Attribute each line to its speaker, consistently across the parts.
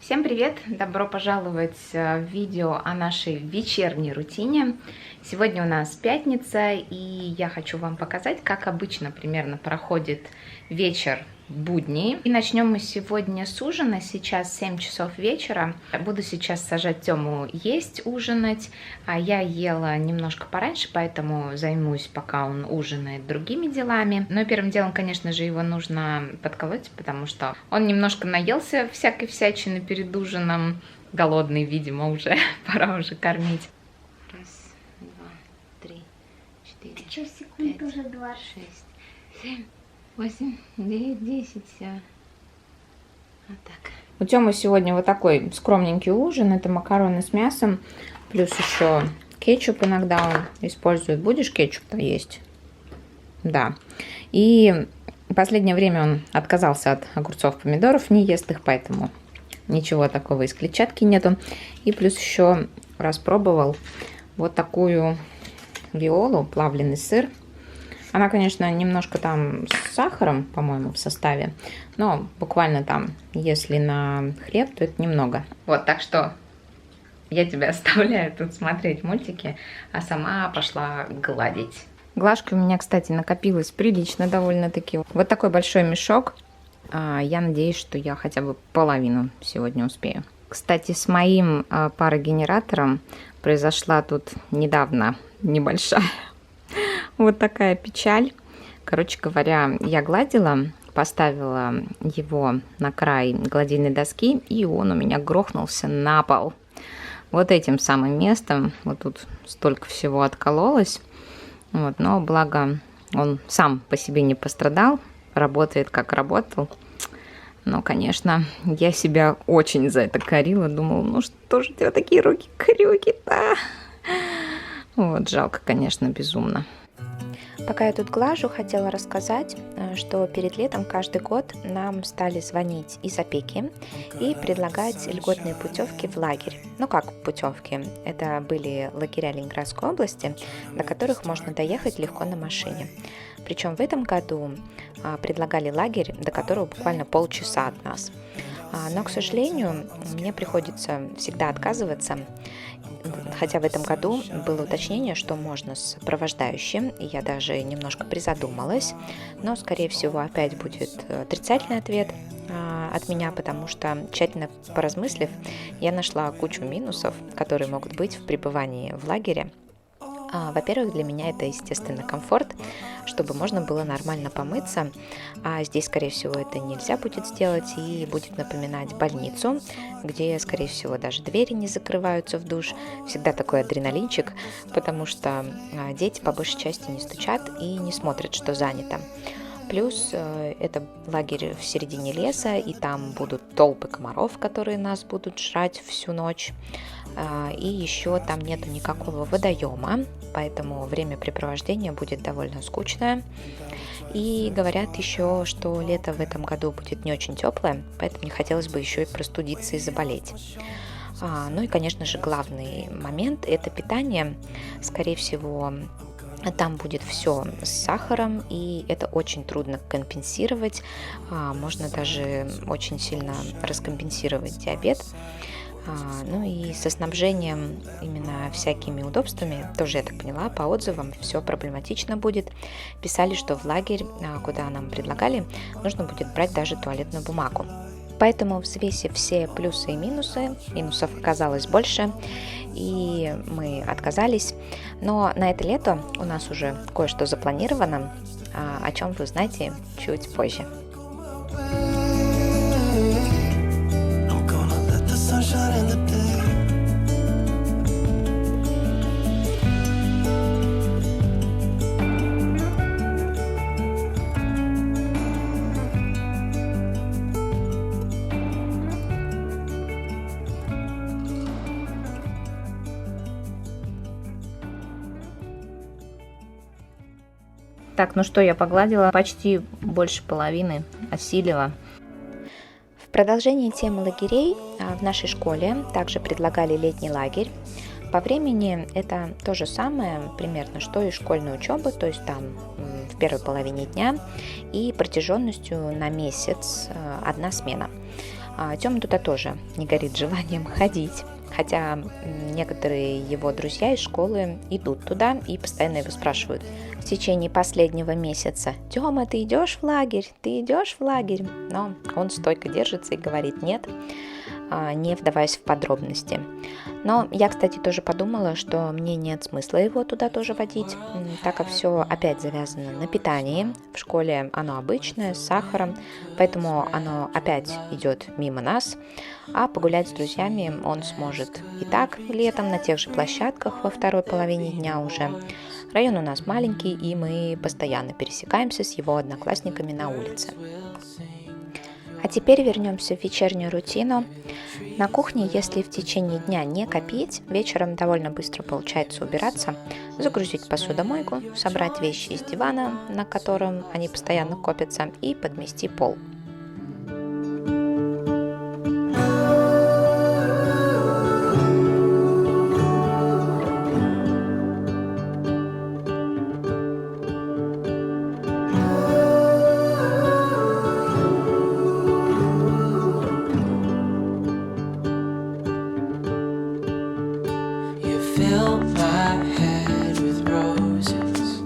Speaker 1: Всем привет! Добро пожаловать в видео о нашей вечерней рутине. Сегодня у нас пятница, и я хочу вам показать, как обычно примерно проходит вечер в будни. И начнем мы сегодня с ужина. Сейчас 7 часов вечера. Буду сейчас сажать Тему есть, ужинать. А я ела немножко пораньше, поэтому займусь, пока он ужинает, другими делами. Но первым делом, конечно же, его нужно подколоть, потому что он немножко наелся всякой всячины перед ужином. Голодный, видимо, уже. Пора уже кормить. Раз, два, три, четыре,
Speaker 2: секунд
Speaker 1: пять,
Speaker 2: уже 20.
Speaker 1: 6, 7, 8, 9, 10, все. Вот так. У Тёмы сегодня вот такой скромненький ужин. Это макароны с мясом, плюс еще кетчуп иногда он использует. Будешь кетчуп-то есть? Да. И в последнее время он отказался от огурцов, помидоров, не ест их, поэтому ничего такого из клетчатки нету. И плюс еще распробовал вот такую виолу, плавленый сыр. Она, конечно, немножко там с сахаром, по-моему, в составе, но буквально там, если на хлеб, то это немного. Вот, так что я тебя оставляю тут смотреть мультики, а сама пошла гладить. Глажки у меня, кстати, накопилось прилично довольно-таки. Вот такой большой мешок. Я надеюсь, что я хотя бы половину сегодня успею. Кстати, с моим парогенератором произошла тут недавно небольшая вот такая печаль. Короче говоря, я гладила, поставила его на край гладильной доски, и он у меня грохнулся на пол. Вот этим самым местом. Вот тут столько всего откололось. Вот, но благо он сам по себе не пострадал, работает как работал. Но, конечно, я себя очень за это корила. Думала, ну что же у тебя такие руки-крюки-то? Вот, жалко, конечно, безумно.
Speaker 3: Пока я тут глажу, хотела рассказать, что перед летом каждый год нам стали звонить из опеки и предлагать льготные путевки в лагерь. Ну как путевки? Это были лагеря Ленинградской области, до которых можно доехать легко на машине. Причем в этом году предлагали лагерь, до которого буквально полчаса от нас. Но, к сожалению, мне приходится всегда отказываться. Хотя в этом году было уточнение, что можно с сопровождающим, и я даже немножко призадумалась, но, скорее всего, опять будет отрицательный ответ от меня, потому что, тщательно поразмыслив, я нашла кучу минусов, которые могут быть в пребывании в лагере. Во-первых, для меня это, естественно, комфорт, чтобы можно было нормально помыться, а здесь, скорее всего, это нельзя будет сделать и будет напоминать больницу, где, скорее всего, даже двери не закрываются в душ. Всегда такой адреналинчик, потому что дети по большей части не стучат и не смотрят, что занято. Плюс это лагерь в середине леса, и там будут толпы комаров, которые нас будут жрать всю ночь. И еще там нету никакого водоема, поэтому времяпрепровождение будет довольно скучное. И говорят еще, что лето в этом году будет не очень теплое, поэтому не хотелось бы еще и простудиться и заболеть. Ну и, конечно же, главный момент – это питание. Скорее всего, там будет все с сахаром, и это очень трудно компенсировать. Можно даже очень сильно раскомпенсировать диабет. Ну и со снабжением именно всякими удобствами, тоже я так поняла, по отзывам все проблематично будет. Писали, что в лагерь, куда нам предлагали, нужно будет брать даже туалетную бумагу. Поэтому, взвесив все плюсы и минусы, минусов оказалось больше, и мы отказались. Но на это лето у нас уже кое-что запланировано, о чем вы узнаете чуть позже.
Speaker 1: Так, ну что, я погладила почти больше половины, осилила.
Speaker 3: В продолжении темы лагерей в нашей школе также предлагали летний лагерь. По времени это то же самое примерно, что и школьная учеба, то есть там в первой половине дня и протяженностью на месяц одна смена. Тёма туда тоже не горит желанием ходить, хотя некоторые его друзья из школы идут туда и постоянно его спрашивают в течение последнего месяца: «Тёма, ты идешь в лагерь? Ты идешь в лагерь?» Но он стойко держится и говорит нет, не вдаваясь в подробности. Но я, кстати, тоже подумала, что мне нет смысла его туда тоже водить, так как все опять завязано на питании. В школе оно обычное, с сахаром, поэтому оно опять идет мимо нас. А погулять с друзьями он сможет и так летом на тех же площадках во второй половине дня уже. Район у нас маленький, и мы постоянно пересекаемся с его одноклассниками на улице. А теперь вернемся в вечернюю рутину. На кухне, если в течение дня не копить, вечером довольно быстро получается убираться, загрузить посудомойку, собрать вещи из дивана, на котором они постоянно копятся, и подмести пол.
Speaker 2: Fill my head with roses.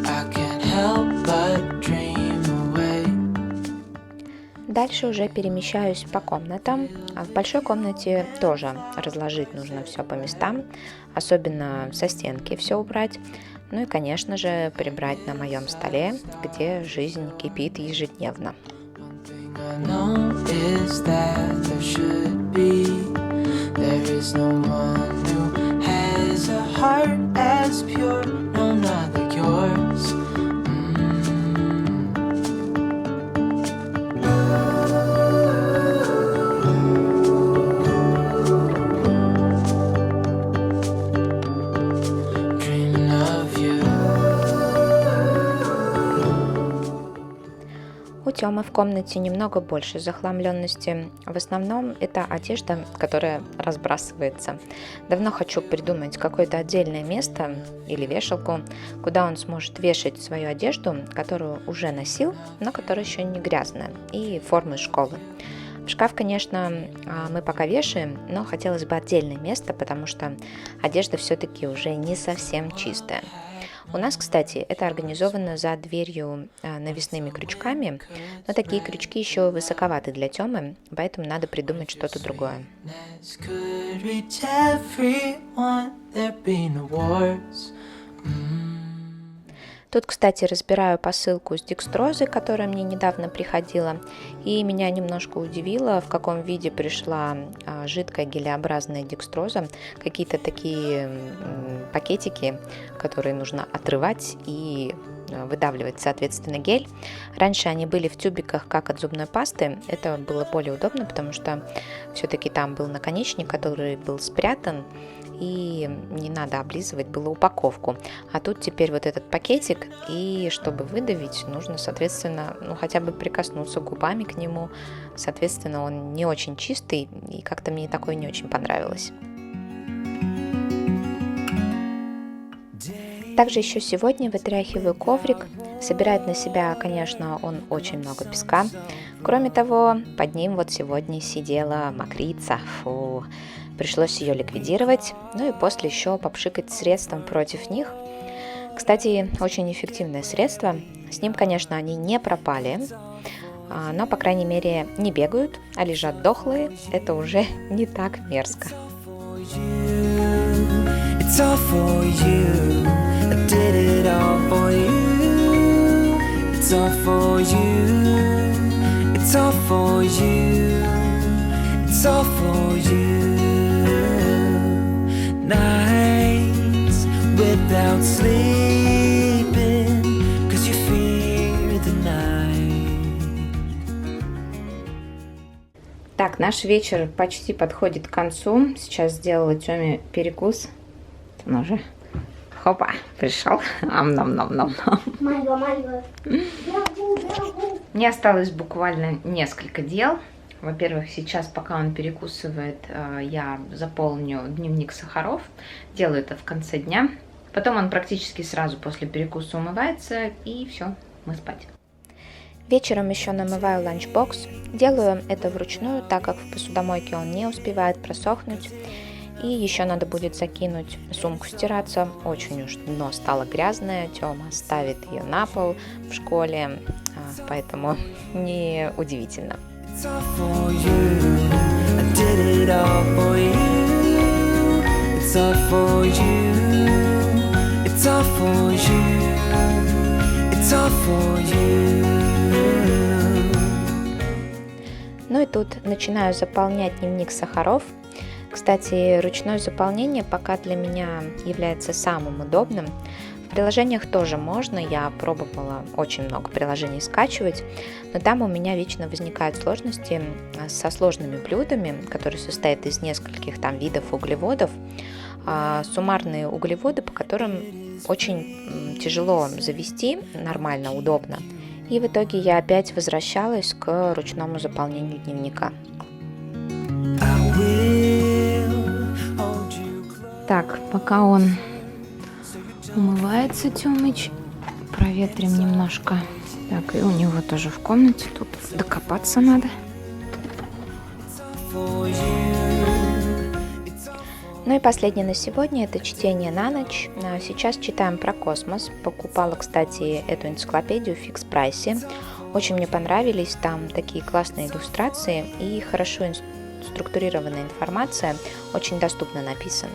Speaker 2: I can't help but dream away.
Speaker 3: Дальше уже перемещаюсь по комнатам. В большой комнате тоже разложить нужно все по местам, особенно со стенки все убрать. Ну и, конечно же, прибрать на моем столе, где жизнь кипит ежедневно.
Speaker 2: I know is that there should be. There is no one who has a heart as pure, no, not like yours. Dreaming of you.
Speaker 3: У Тёмы в комнате немного больше захламленности. В основном это одежда, которая разбрасывается. Давно хочу придумать какое-то отдельное место или вешалку, куда он сможет вешать свою одежду, которую уже носил, но которая еще не грязная, и формы школы. В шкаф, конечно, мы пока вешаем, но хотелось бы отдельное место, потому что одежда все-таки уже не совсем чистая. У нас, кстати, это организовано за дверью навесными крючками, но такие крючки еще высоковаты для Тёмы, поэтому надо придумать что-то другое.
Speaker 2: Could reach everyone, there be no wars.
Speaker 3: Тут, кстати, разбираю посылку с декстрозой, которая мне недавно приходила, и меня немножко удивило, в каком виде пришла жидкая гелеобразная декстроза, какие-то такие пакетики, которые нужно отрывать и выдавливать, соответственно, гель. Раньше они были в тюбиках, как от зубной пасты. Это было более удобно, потому что все-таки там был наконечник, который был спрятан, и не надо облизывать было упаковку. А тут теперь вот этот пакетик, и чтобы выдавить, нужно, соответственно, хотя бы прикоснуться губами к нему. Соответственно, он не очень чистый, и как-то мне такое не очень понравилось. Также еще сегодня вытряхиваю коврик. Собирает на себя, конечно, он очень много песка. Кроме того, под ним вот сегодня сидела мокрица. Фу. Пришлось ее ликвидировать, ну и после еще попшикать средством против них. Кстати, очень эффективное средство. С ним, конечно, они не пропали, но, по крайней мере, не бегают, а лежат дохлые. Это уже не так мерзко.
Speaker 2: It's all for you. I did it all for you. It's all for you. It's all for you. It's all for you. Nights without sleeping, 'cause you fear the night.
Speaker 1: Так, наш вечер почти подходит к концу. Сейчас сделала Тёме перекус. Он уже, хопа, пришел. Ам-нам-нам-нам. Мне осталось буквально несколько дел. Во-первых, сейчас, пока он перекусывает, я заполню дневник сахаров. Делаю это в конце дня. Потом он практически сразу после перекуса умывается, и все, мы спать.
Speaker 3: Вечером еще намываю ланчбокс. Делаю это вручную, так как в посудомойке он не успевает просохнуть. И еще надо будет закинуть сумку стираться. Очень уж дно стало грязное. Тёма ставит ее на пол в школе, поэтому не удивительно.
Speaker 2: It's all for you. I did it all for you. It's all for you. It's all for you. It's all for you.
Speaker 3: Ну и тут начинаю заполнять дневник Сахаров. Кстати, ручное заполнение пока для меня является самым удобным. В приложениях тоже можно, я пробовала очень много приложений скачивать, но там у меня вечно возникают сложности со сложными блюдами, которые состоят из нескольких там видов углеводов, суммарные углеводы, по которым очень тяжело завести нормально, удобно. И в итоге я опять возвращалась к ручному заполнению дневника.
Speaker 1: Так, пока он умывается, Тёмыч, проветрим немножко. Так, и у него тоже в комнате, тут докопаться надо.
Speaker 3: Ну и последнее на сегодня – это чтение на ночь. Сейчас читаем про космос. Покупала, кстати, эту энциклопедию в фикс-прайсе. Очень мне понравились, там такие классные иллюстрации и хорошо структурированная информация, очень доступно написана.